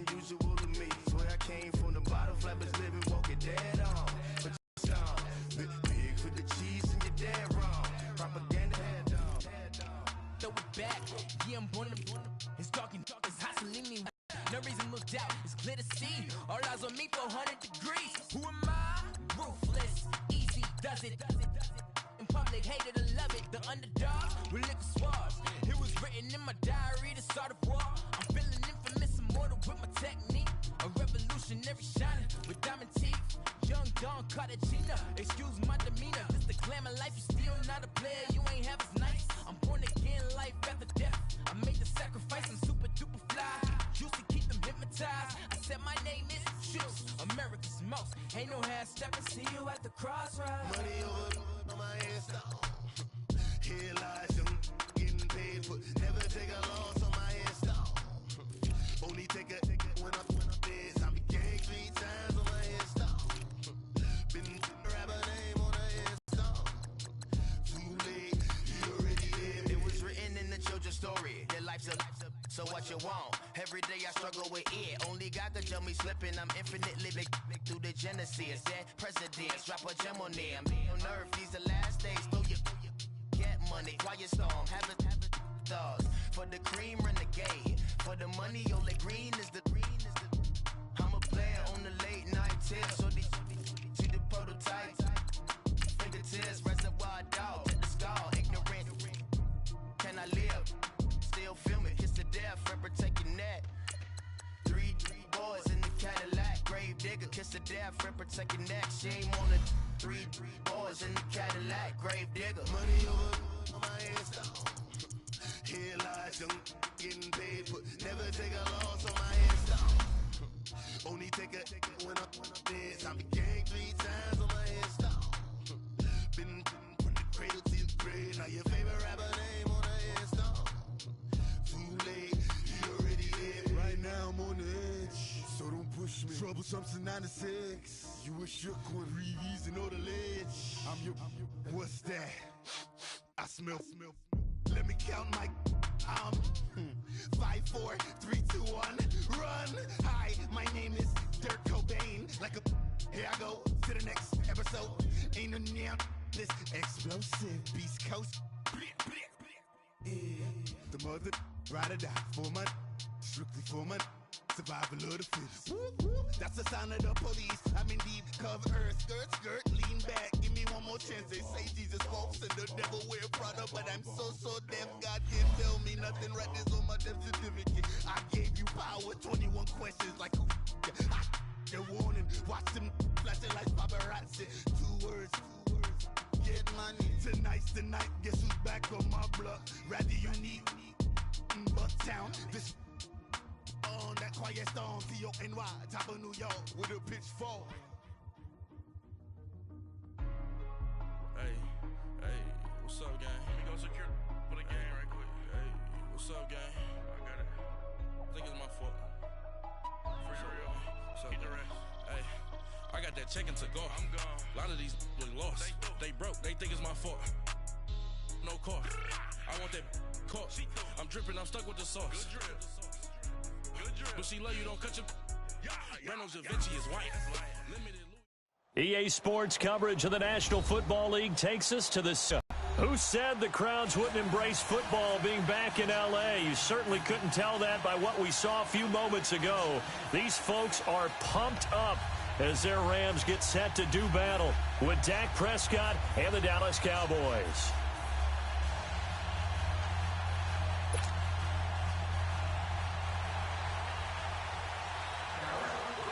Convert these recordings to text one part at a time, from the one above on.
unusual to me. Swear I came from the bottom, flappers living, walking dead on. But you song, big for the cheese and you're dead wrong. Propaganda head on. Throw it back, yeah, I'm born to it's talking, it's hustling me. No reason to look out, it's clear to see. All eyes on me, 400 degrees. Who am I? Ruthless, easy, does it. In public, hated or love it. The underdogs with liquor swabs. It was written in my diary to start a war. I'm feeling infamous, immortal with my technique. A revolutionary shining with diamond teeth. Young Don Cartagena, excuse my demeanor. This the glamour life, you still not a player, you ain't half as nice. I'm born again, life after death. I made the sacrifice, I'm super duper fly. Juicy, keep them hypnotized. I said my name is Juice, America's most. Ain't no half stepping, see you at the crossroads. Money over on my headstone. Here lies young, getting paid, but never take a loss on my headstone. Only take a when I'm dead. I be gang 3 times on my headstone. Been rap a name on a headstone. Too late, you already dead. It was written in the children's story. Your life's a so what you want? Every day I struggle with it. Only God could tell me slipping. I'm infinitely big through the genesis. Dead presidents, drop a gem on them. On earth, these the last days. Throw your get money, quiet storm, have it thoughts. For the cream, renegade. For the money, only green is the. I'm a player on the late night tip. So they see the prototype. Fingertips, reservoir dog, hit the skull, ignorant. Can I live? Still film it, kiss the death, forever take your neck. Three boys in the Cadillac, grave digger, kiss the death, forever take your neck. Shame on the three boys in the Cadillac, grave digger. Money over on my headstone. Here lies young, getting paid, but never take a loss on my headstone. Only take a when I'm dead. I be gang 3 times on my headstone. Been from the cradle to the grave. Now your favorite rapper name on a headstone. Too late, you already dead. Right now I'm on the edge, so don't push me. Troublesome to 96. You a shook one, breathe easy, know the ledge. I'm your, what's that? I smell. Let me count my. I'm 5, 4, 3, 2, 1. Run. Hi, my name is Dirk Cobain. Like a. Here I go to the next episode. Ain't no damn this explosive Beast Coast. Yeah. The mother ride or die for my strictly for my survival of the fittest. That's the sign of the police. I'm indeed cover earth, skirt, lean back. Give me one more chance. They say Jesus walks and the devil wear Prada, but I'm so deaf. God can't tell me nothing. Right this on my death certificate. I gave you power. 21 questions like who? The warning. Watch them flashing like paparazzi. 2 words. Get money. Tonight's the night. Guess who's back on my block? Rather unique. Bucktown. This on that quiet storm. T-O-N-Y. Top of New York with a pitchfork. Hey, what's up, gang? Let me go secure for the game right quick. Hey, what's up, gang? I got it. I think it's my fault. For real. What's up, the rest. Hey, I got that check-in to go. I'm gone. A lot of these look lost. They broke. They think it's my fault. No car. I want that car. I'm dripping. I'm stuck with the sauce. Good drip. But she love you. Don't cut your. Reynolds Da Vinci is white. Limited. EA Sports coverage of the National Football League takes us to this. Who said the crowds wouldn't embrace football being back in L.A.? You certainly couldn't tell that by what we saw a few moments ago. These folks are pumped up as their Rams get set to do battle with Dak Prescott and the Dallas Cowboys.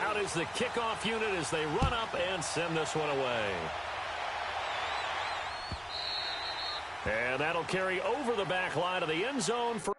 Out is the kickoff unit as they run up and send this one away. And that'll carry over the back line of the end zone for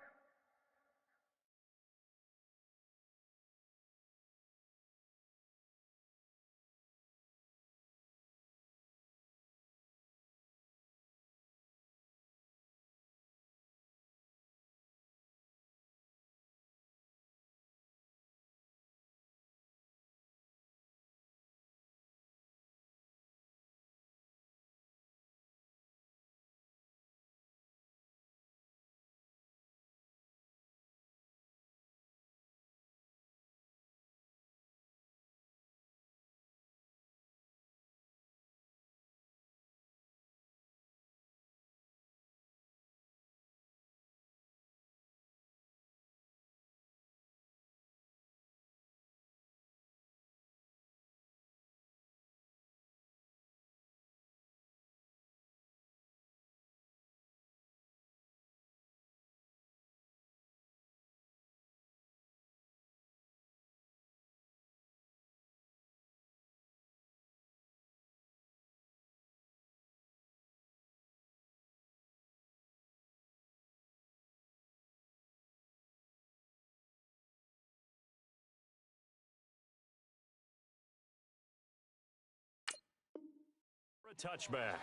touchback.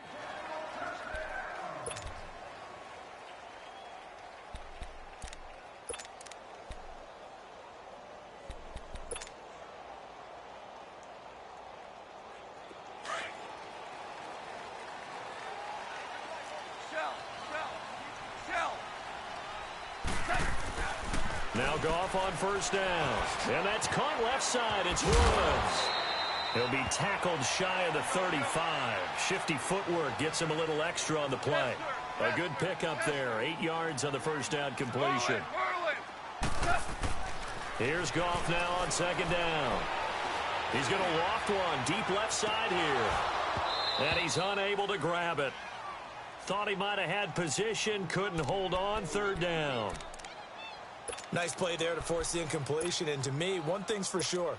Now Goff on first down. And that's caught left side. It's Woods. He'll be tackled shy of the 35. Shifty footwork gets him a little extra on the play. A good pickup there. 8 yards on the first down completion. Here's Goff now on second down. He's going to loft one deep left side here. And he's unable to grab it. Thought he might have had position. Couldn't hold on. Third down. Nice play there to force the incompletion. And to me, one thing's for sure.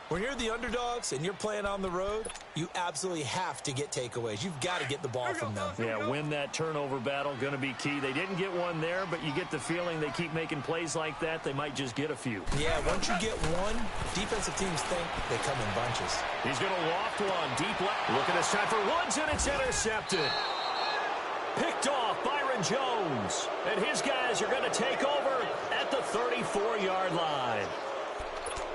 When you're the underdogs and you're playing on the road, you absolutely have to get takeaways. You've got to get the ball from them. Yeah, win that turnover battle, going to be key. They didn't get one there, but you get the feeling they keep making plays like that, they might just get a few. Yeah, once you get one, defensive teams think they come in bunches. He's going to loft one deep left. Look at this time for Woods, and it's intercepted. Picked off Byron Jones. And his guys are going to take over at the 34-yard line.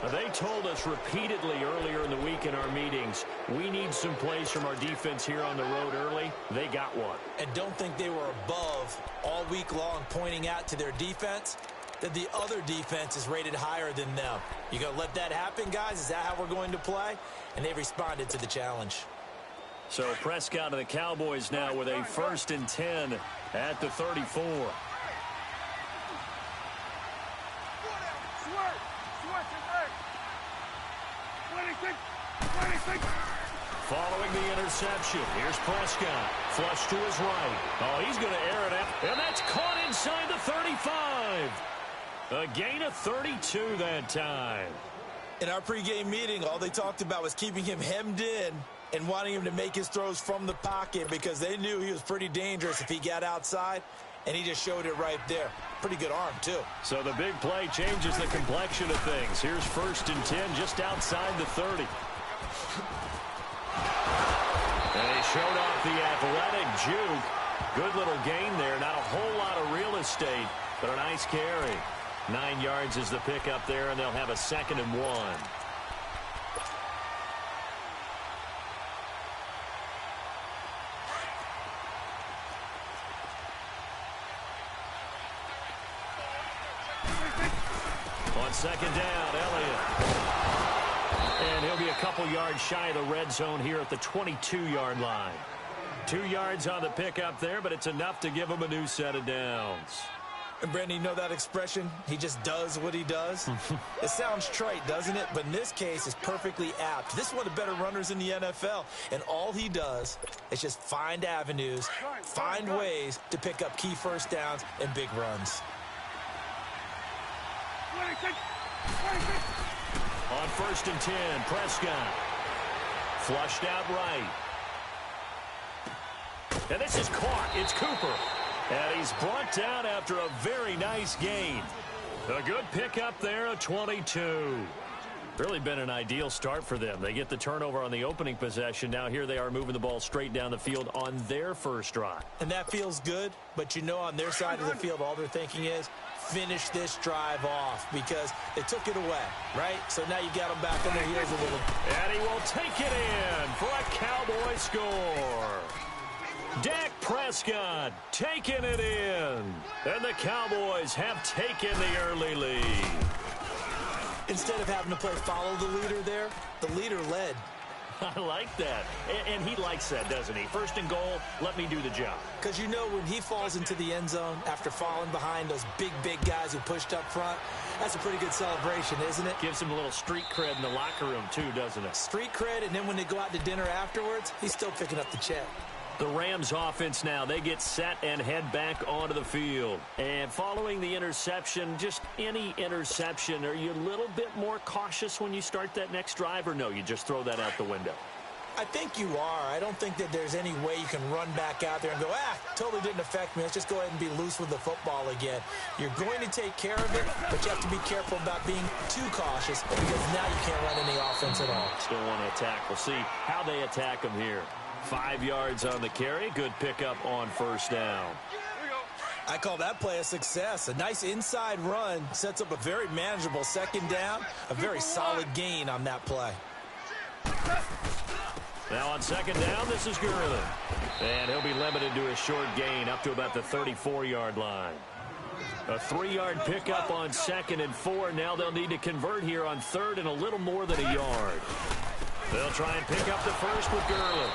They told us repeatedly earlier in the week in our meetings, we need some plays from our defense here on the road early. They got one. And don't think they were above all week long pointing out to their defense that the other defense is rated higher than them. You going to let that happen, guys? Is that how we're going to play? And they responded to the challenge. So Prescott and the Cowboys now with a 1st and 10 at the 34. Following the interception, here's Prescott. Flush to his right. Oh, he's going to air it out. And that's caught inside the 35. A gain of 32 that time. In our pregame meeting, all they talked about was keeping him hemmed in and wanting him to make his throws from the pocket because they knew he was pretty dangerous if he got outside, and he just showed it right there. Pretty good arm, too. So the big play changes the complexion of things. Here's 1st and 10 just outside the 30. And he showed off the athletic juke. Good little gain there. Not a whole lot of real estate, but a nice carry. 9 yards is the pickup there, and they'll have a 2nd and 1. On 2nd down, Elliott. And he'll be a couple yards shy of the red zone here at the 22-yard line. 2 yards on the pickup there, but it's enough to give him a new set of downs. And, Brandon, you know that expression? He just does what he does? It sounds trite, doesn't it? But in this case, it's perfectly apt. This is one of the better runners in the NFL. And all he does is just find avenues, find ways to pick up key first downs and big runs. On 1st and 10, Prescott. Flushed out right. And this is caught. It's Cooper. And he's brought down after a very nice gain. A good pickup there, a 22. Really been an ideal start for them. They get the turnover on the opening possession. Now here they are moving the ball straight down the field on their first drive. And that feels good, but you know on their side of the field, all they're thinking is, finish this drive off because they took it away, right? So now you got them back on their heels a little. And he will take it in for a Cowboy score. Dak Prescott taking it in. And the Cowboys have taken the early lead. Instead of having to play follow the leader there, the leader led. I like that. And he likes that, doesn't he? 1st and goal, let me do the job. Because you know when he falls into the end zone after falling behind those big guys who pushed up front, that's a pretty good celebration, isn't it? Gives him a little street cred in the locker room, too, doesn't it? Street cred, and then when they go out to dinner afterwards, he's still picking up the check. The Rams offense now, they get set and head back onto the field. And following the interception, just any interception, are you a little bit more cautious when you start that next drive, or no, you just throw that out the window? I think you are. I don't think that there's any way you can run back out there and go, totally didn't affect me. Let's just go ahead and be loose with the football again. You're going to take care of it, but you have to be careful about being too cautious because now you can't run any offense at all. Still want to attack. We'll see how they attack them here. 5 yards on the carry. Good pickup on first down. I call that play a success. A nice inside run sets up a very manageable second down. A very solid gain on that play. Now on second down, this is Gurley. And he'll be limited to a short gain up to about the 34-yard line. A 3-yard pickup on 2nd and 4. Now they'll need to convert here on 3rd and a little more than a yard. They'll try and pick up the first with Gurley.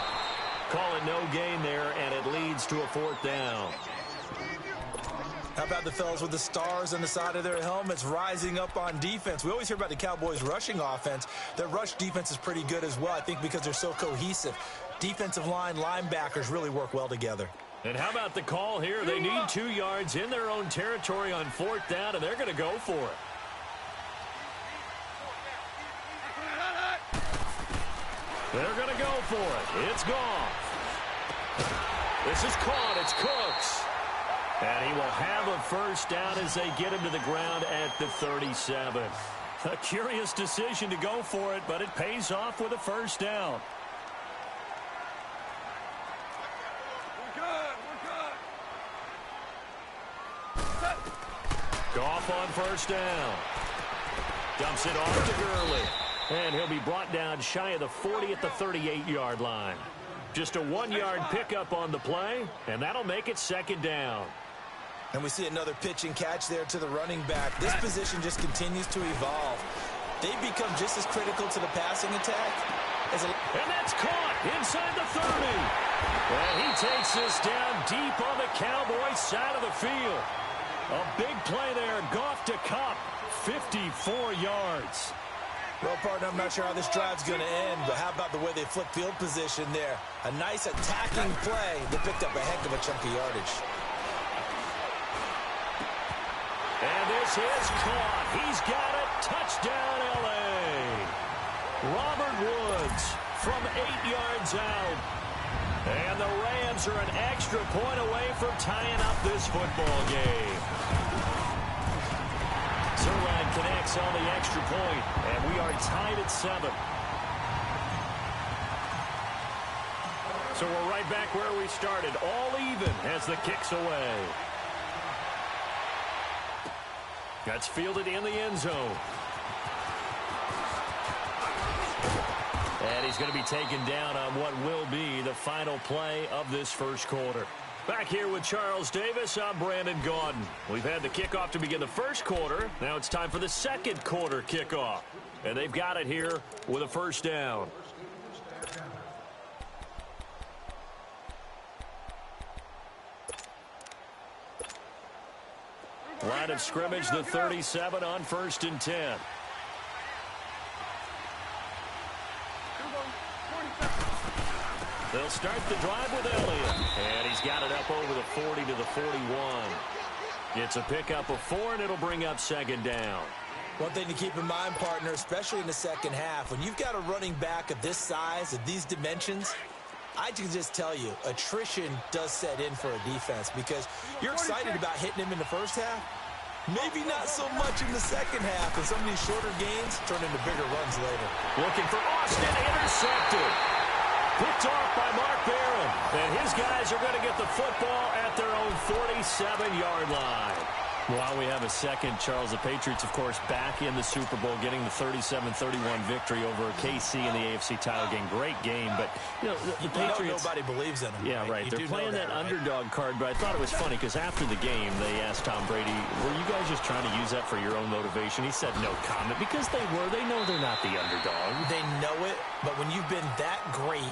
Call it no gain there, and it leads to a 4th down. How about the fellas with the stars on the side of their helmets rising up on defense? We always hear about the Cowboys' rushing offense. Their rush defense is pretty good as well, I think, because they're so cohesive. Defensive line, linebackers really work well together. And how about the call here? They need 2 yards in their own territory on 4th down, and they're going to go for it. They're going to go for it. It's gone. This is caught. It's Cooks. And he will have a first down as they get him to the ground at the 37. A curious decision to go for it, but it pays off with a first down. Goff on first down. Dumps it off to Gurley. And he'll be brought down shy of the 40 at the 38-yard line. Just a 1-yard pickup on the play, and that'll make it second down. And we see another pitch and catch there to the running back. This position just continues to evolve. They become just as critical to the passing attack as a... And that's caught inside the 30. And he takes this down deep on the Cowboys side of the field. A big play there. Goff to Kupp, 54 yards. Well, partner, I'm not sure how this drive's going to end, but how about the way they flip field position there? A nice attacking play that picked up a heck of a chunk of yardage. And this is caught. He's got it. Touchdown, L.A. Robert Woods from 8 yards out. And the Rams are an extra point away from tying up this football game. Zerline connects on the extra point, and we are tied at 7. So we're right back where we started, all even as the kick's away. That's fielded in the end zone. And he's going to be taken down on what will be the final play of this first quarter. Back here with Charles Davis, I'm Brandon Gaudin. We've had the kickoff to begin the first quarter. Now it's time for the second quarter kickoff. And they've got it here with a first down. Line of scrimmage, the 37 on 1st and 10. They'll start the drive with Elliott. And he's got it up over the 40 to the 41. It's a pickup of 4, and it'll bring up second down. One thing to keep in mind, partner, especially in the second half, when you've got a running back of this size, of these dimensions, I can just tell you, attrition does set in for a defense because you're excited about hitting him in the first half. Maybe not so much in the second half, and some of these shorter gains turn into bigger runs later. Looking for Austin, intercepted. Picked off by Mark Barron. And his guys are going to get the football at their own 47-yard line. While we have a second, Charles, the Patriots, of course, back in the Super Bowl, getting the 37-31 victory over KC in the AFC title game. Great game, but, you know, the Patriots... Nobody believes in them. Yeah, right. They're playing that underdog card, but I thought it was funny because after the game, they asked Tom Brady, were you guys just trying to use that for your own motivation? He said no comment because they were. They know they're not the underdog. They know it, but when you've been that great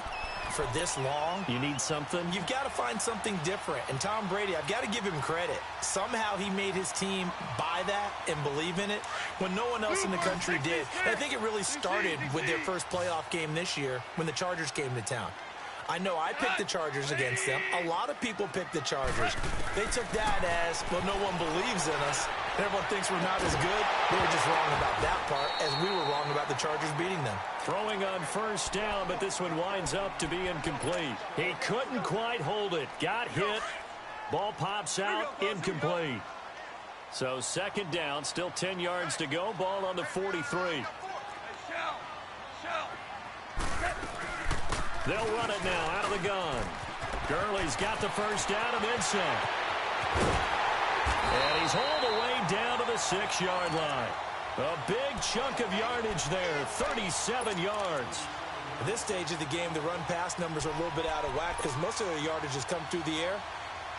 for this long, you need something. You've got to find something different. And Tom Brady, I've got to give him credit. Somehow he made his team buy that and believe in it when no one else in the country did. And I think it really started with their first playoff game this year when the Chargers came to town. I know I picked the Chargers against them. A lot of people picked the Chargers. They took that as, well, no one believes in us. Everyone thinks we're not as good. They were just wrong about that part, as we were wrong about the Chargers beating them. Throwing on first down, but this one winds up to be incomplete. He couldn't quite hold it. Got hit. Ball pops out, incomplete. So second down, still 10 yards to go. Ball on the 43. They'll run it now out of the gun. Gurley's got the first down and then some. And he's all the way down to the 6-yard line. A big chunk of yardage there, 37 yards. At this stage of the game, the run-pass numbers are a little bit out of whack because most of the yardage has come through the air.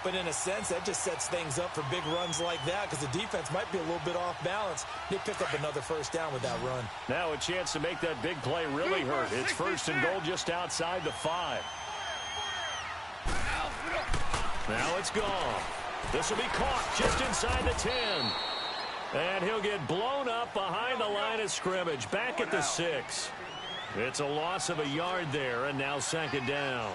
But in a sense, that just sets things up for big runs like that because the defense might be a little bit off balance. They pick up another first down with that run. Now a chance to make that big play really hurt. It's first and goal just outside the 5. Now it's gone. This will be caught just inside the 10. And he'll get blown up behind the line of scrimmage, back at the 6. It's a loss of a yard there, and now second down.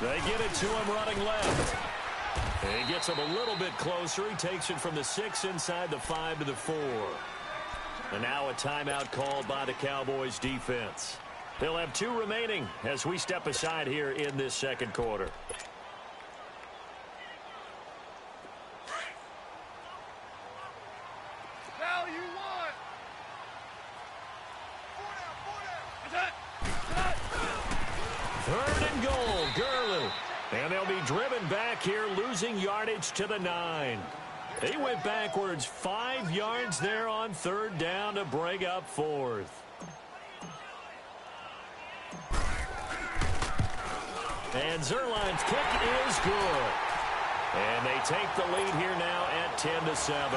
They get it to him running left. He gets him a little bit closer. He takes it from the 6 inside the 5 to the 4. And now a timeout called by the Cowboys defense. They'll have 2 remaining as we step aside here in this second quarter. Third and goal, Gurley. And they'll be driven back here, losing yardage to the 9. He went backwards 5 yards there on third down to bring up fourth. And Zuerlein's kick is good. And they take the lead here now at 10-7.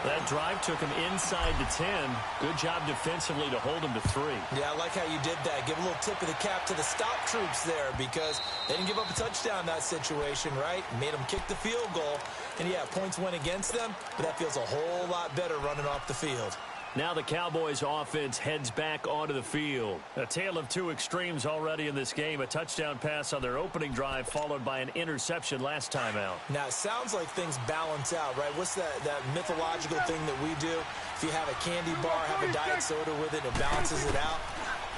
That drive took him inside the 10. Good job defensively to hold him to 3. Yeah, I like how you did that. Give a little tip of the cap to the stop troops there because they didn't give up a touchdown in that situation, right? Made them kick the field goal. And, yeah, points went against them, but that feels a whole lot better running off the field. Now the Cowboys offense heads back onto the field. A tale of 2 extremes already in this game. A touchdown pass on their opening drive followed by an interception last time out. Now, it sounds like things balance out, right? What's that mythological thing that we do? If you have a candy bar, have a diet soda with it, it balances it out.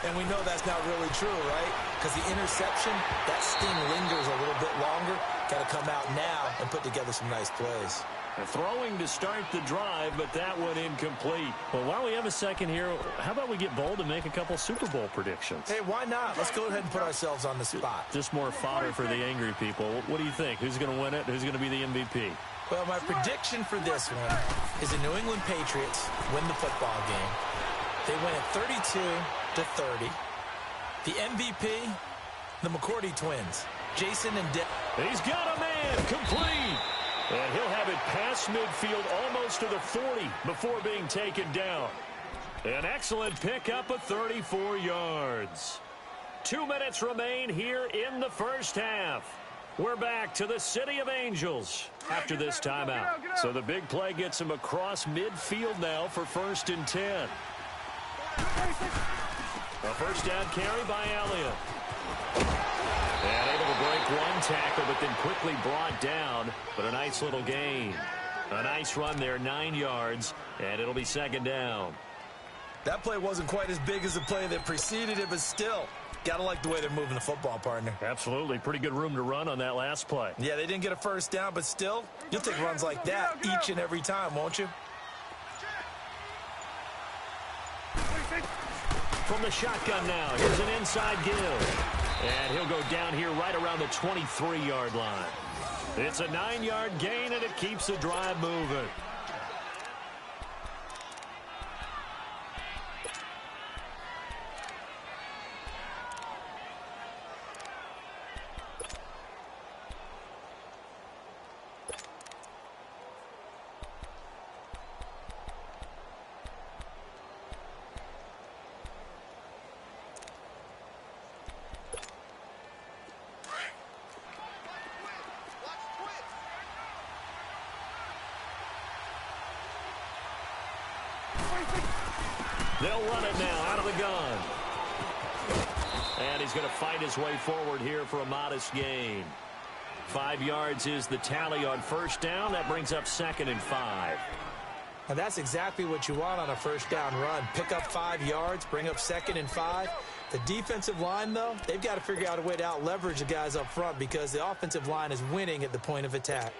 And we know that's not really true, right? Because the interception, that sting lingers a little bit longer. Got to come out now and put together some nice plays. Throwing to start the drive, but that one incomplete. Well, while we have a second here, how about we get bold and make a couple Super Bowl predictions? Hey, why not? Let's go ahead and put ourselves on the spot. Just more fodder for the angry people. What do you think? Who's going to win it? Who's going to be the MVP? Well, my prediction for this one is the New England Patriots win the football game. They win it 32-30. The MVP, the McCourty twins, Jason and Dick. He's got a man, complete. And he'll have it past midfield almost to the 40 before being taken down. An excellent pickup of 34 yards. 2 minutes remain here in the first half. We're back to the City of Angels after this timeout. So the big play gets him across midfield now for 1st and 10. A first down carry by Elliott. And able to break one tackle, but then quickly brought down. But a nice little gain. A nice run there, 9 yards, and it'll be second down. That play wasn't quite as big as the play that preceded it, but still, gotta like the way they're moving the football, partner. Absolutely. Pretty good room to run on that last play. Yeah, they didn't get a first down, but still, you'll take runs like that each and every time, won't you? From the shotgun now, here's an inside give. And he'll go down here right around the 23-yard line. It's a 9-yard gain, and it keeps the drive moving. They'll run it now out of the gun. And he's going to fight his way forward here for a modest gain. 5 yards is the tally on first down. That brings up 2nd and 5. And that's exactly what you want on a first down run. Pick up 5 yards, bring up 2nd and 5. The defensive line, though, they've got to figure out a way to out-leverage the guys up front because the offensive line is winning at the point of attack.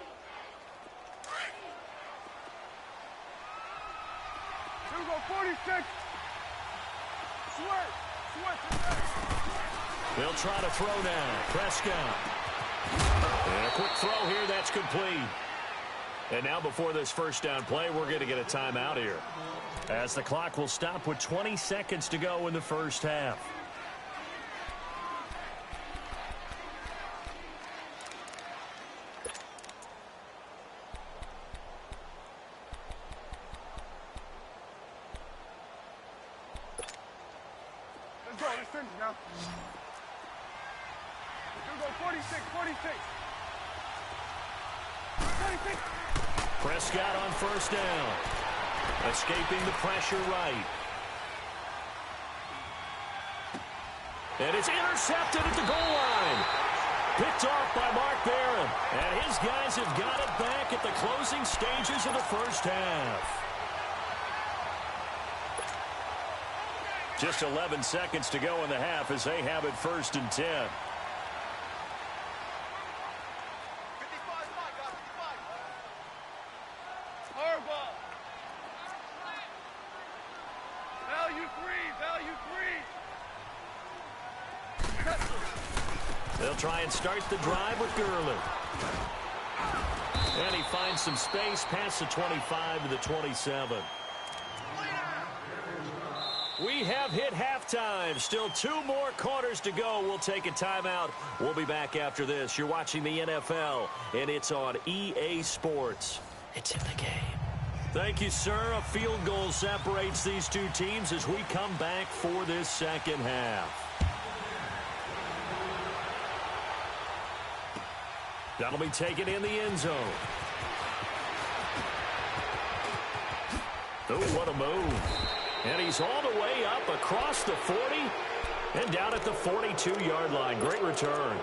They'll try to throw now. Prescott. And a quick throw here. That's complete. And now before this first down play, we're going to get a timeout here, as the clock will stop with 20 seconds to go in the first half. Let's go. Let's finish now. Let's go 46, 46. 46. Prescott on first down. Escaping the pressure right. And it's intercepted at the goal line. Picked off by Mark Barron. And his guys have got it back at the closing stages of the first half. Just 11 seconds to go in the half as they have it 1st and 10. 55, Harbaugh. Value three. They'll try and start the drive with Gurley. And he finds some space past the 25 to the 27. We have hit halftime. Still 2 more quarters to go. We'll take a timeout. We'll be back after this. You're watching the NFL, and it's on EA Sports. It's in the game. Thank you, sir. A field goal separates these two teams as we come back for this second half. That'll be taken in the end zone. Oh, what a move. And he's all the way up across the 40 and down at the 42-yard line. Great return.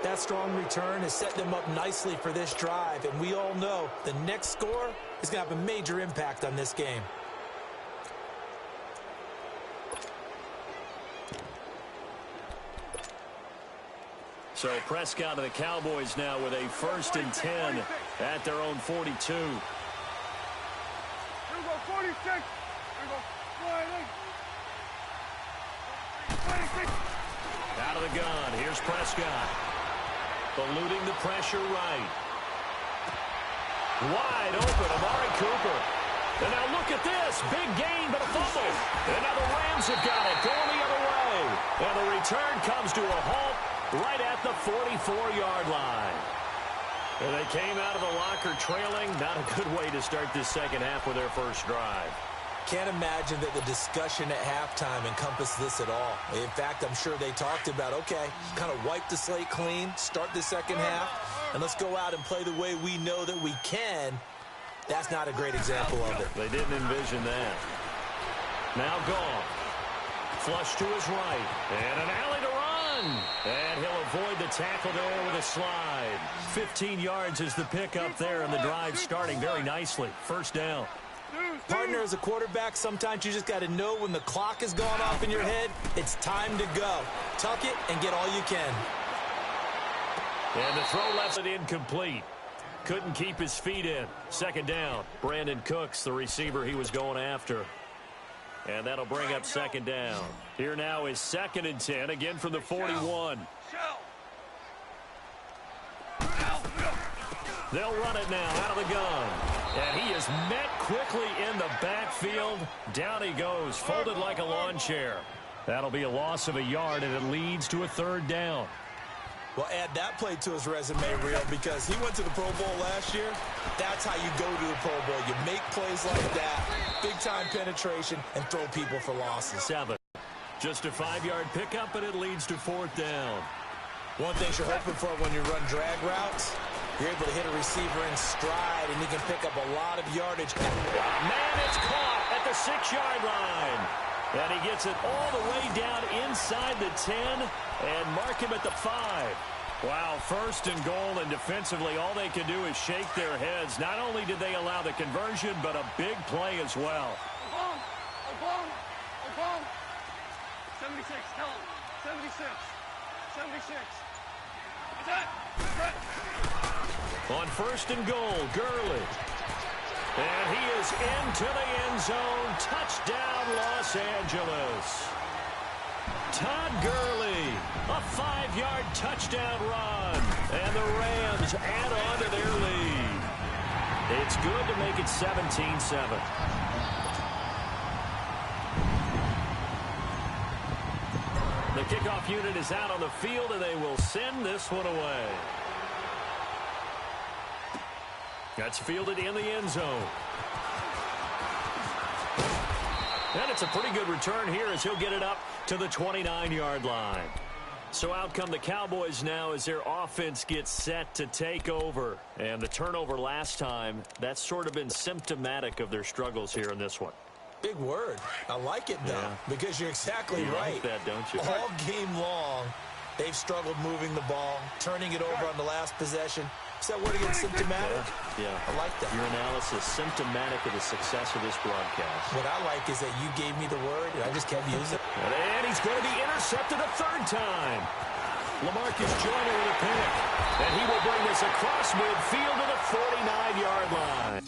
That strong return has set them up nicely for this drive, and we all know the next score is going to have a major impact on this game. So Prescott and the Cowboys now with a 1st and 10 at their own 42. Here we go, 46. Here we go, 26. Out of the gun. Here's Prescott. Eluding the pressure right. Wide open, Amari Cooper. And now look at this. Big gain, but a fumble. And now the Rams have got it going the other way. And the return comes to a halt right at the 44-yard line. And they came out of the locker trailing. Not a good way to start this second half with their first drive. Can't imagine that the discussion at halftime encompassed this at all. In fact, I'm sure they talked about, okay, kind of wipe the slate clean, start the second half, and let's go out and play the way we know that we can. That's not a great example of it. They didn't envision that. Now Goff. Flush to his right. And an alley to run. And he'll avoid the tackle there with a slide. 15 yards is the pickup there, and the drive starting very nicely. First down. Partner, as a quarterback, sometimes you just got to know when the clock is going off in your head, it's time to go. Tuck it and get all you can. And the throw left it incomplete. Couldn't keep his feet in. Second down. Brandon Cooks, the receiver he was going after. And that'll bring up second down. Here now is 2nd and 10, again from the 41. They'll run it now out of the gun. And he is met quickly in the backfield. Down he goes, folded like a lawn chair. That'll be a loss of a yard, and it leads to a 3rd down. Well, add that play to his resume, Real, because he went to the Pro Bowl last year. That's how you go to the Pro Bowl. You make plays like that, big-time penetration, and throw people for losses. 7. Just a 5-yard pickup, and it leads to 4th down. One thing you're hoping for when you run drag routes, you're able to hit a receiver in stride, and he can pick up a lot of yardage. Man, it's caught at the 6-yard line. And he gets it all the way down inside the 10 and mark him at the 5. Wow, 1st and goal, and defensively all they can do is shake their heads. Not only did they allow the conversion, but a big play as well. 76, tell him. 76. 76. On 1st and goal, Gurley. And he is into the end zone. Touchdown, Los Angeles. Todd Gurley, a 5-yard touchdown run. And the Rams add on to their lead. It's good to make it 17-7. The kickoff unit is out on the field, and they will send this one away. That's fielded in the end zone. And it's a pretty good return here as he'll get it up to the 29-yard line. So out come the Cowboys now as their offense gets set to take over. And the turnover last time, that's sort of been symptomatic of their struggles here in this one. Big word. I like it, though, because you're exactly right. Like that, don't you? All game long, they've struggled moving the ball, turning it over on the last possession. Is that word again, symptomatic? Yeah. I like that. Your analysis, symptomatic of the success of this broadcast. What I like is that you gave me the word, and I just kept using it. And he's going to be intercepted a third time. LaMarcus Joyner with a pick. And he will bring this across midfield to the 49-yard line.